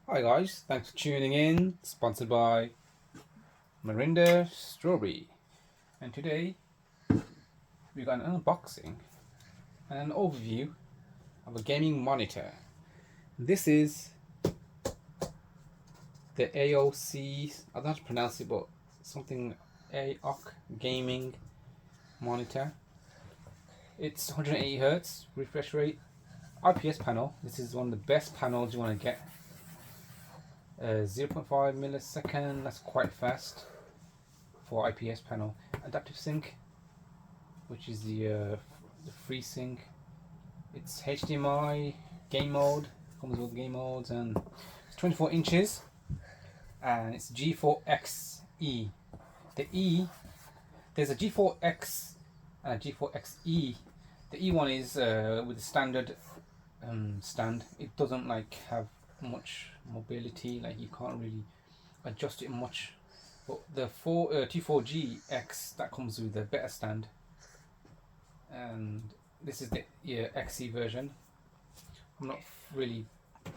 Hi guys, thanks for tuning in. Sponsored by Mirinda Strawberry. And today we got an unboxing and an overview of a gaming monitor. This is the AOC, I don't know how to pronounce it, but something AOC gaming monitor. It's 180 Hz refresh rate, IPS panel. This is one of the best panels you want to get. 0.5 millisecond, that's quite fast for IPS panel. Adaptive sync, which is the free sync. It's HDMI, game mode, comes with game modes, and it's 24 inches, and it's G4XE. The E, there's a G4X and a G4XE. The E one is with the standard stand. It doesn't like have much mobility, like you can't really adjust it much. But the T4GX, that comes with a better stand, and this is the XE version. I'm not really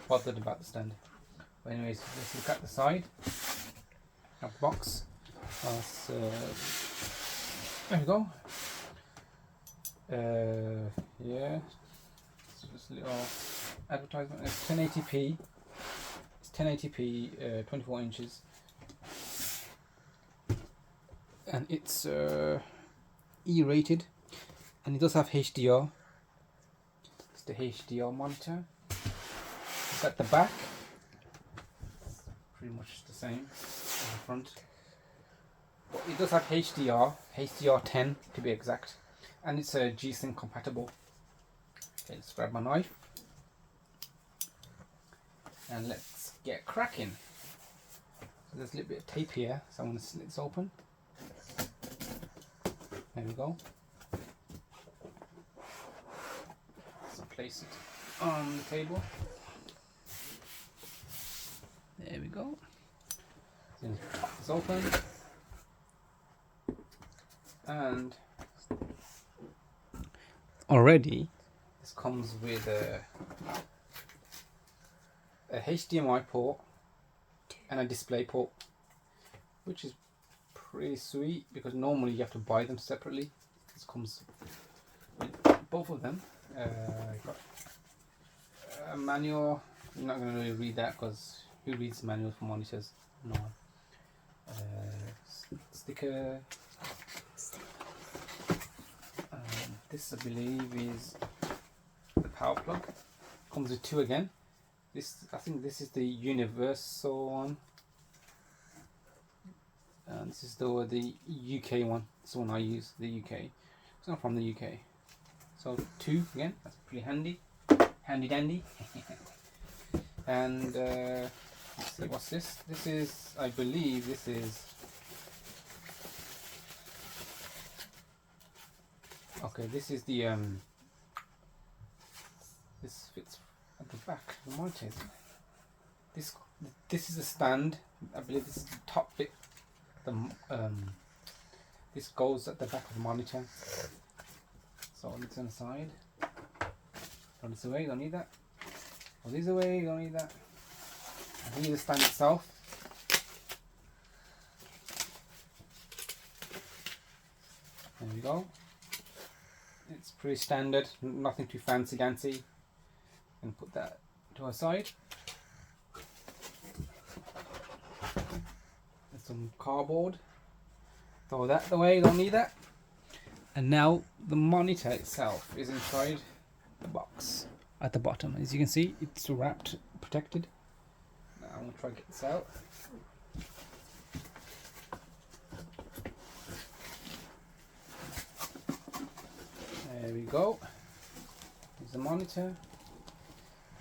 bothered about the stand. But anyways, let's look at the side of the box. There we go. Yeah, it's just a little advertisement. It's 1080p. It's 1080p, 24 inches, and it's E-rated, and it does have HDR. It's the HDR monitor. It's at the back, pretty much the same as the front, but it does have HDR10 to be exact, and it's G-Sync compatible. Okay, let's grab my knife and let's get cracking. So there's a little bit of tape here, so I'm going to slit this open. There we go. Let's place it on the table. There we go. Then pop this open, and already this comes with a HDMI port and a display port, which is pretty sweet because normally you have to buy them separately. This comes with both of them. Got a manual. I'm not going to really read that because who reads manuals for monitors? No. Sticker. This, I believe, is the power plug. Comes with two again. This, I think this is the universal one, and this is the UK one. This is the one I use, the UK. It's not from the UK. So two again. That's pretty handy. Handy dandy. And let's see, what's this? This is, I believe, this is. Okay, this is the this fits at the back of the monitor. This is the stand. I believe this is the top bit. The this goes at the back of the monitor. So it's on the side. Throw this away. Don't need that. Throw these away. Don't need that. I need the stand itself. There we go. It's pretty standard, nothing too fancy dancy. And put that to our side. There's some cardboard. Throw that away, don't need that. And now the monitor itself is inside the box at the bottom. As you can see, it's wrapped, protected. Now I'm going to try to get this out. There we go. Here's the monitor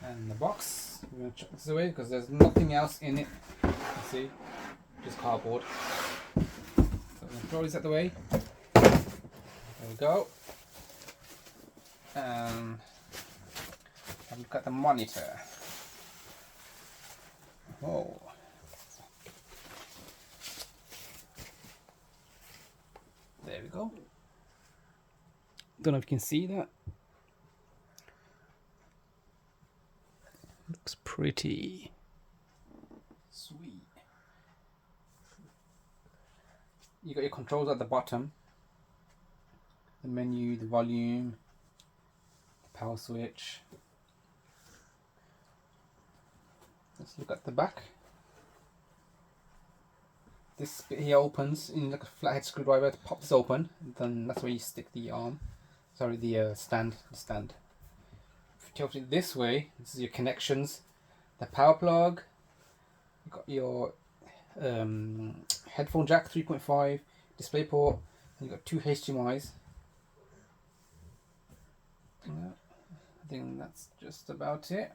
and the box. We're going to chuck this away because there's nothing else in it. You can see, just cardboard. So I'm going to throw this out the way. There we go. And look at the monitor. Oh. There we go. Don't know if you can see that. Looks pretty. You got your controls at the bottom. The menu, the volume, the power switch. Let's look at the back. This bit here opens in like a flathead screwdriver. It pops open, and then that's where you stick the arm. Sorry, the stand. The stand. If you tilt it this way, this is your connections. The power plug. You got your headphone jack 3.5, display port, and you got 2 HDMI's. Yeah, I think that's just about it.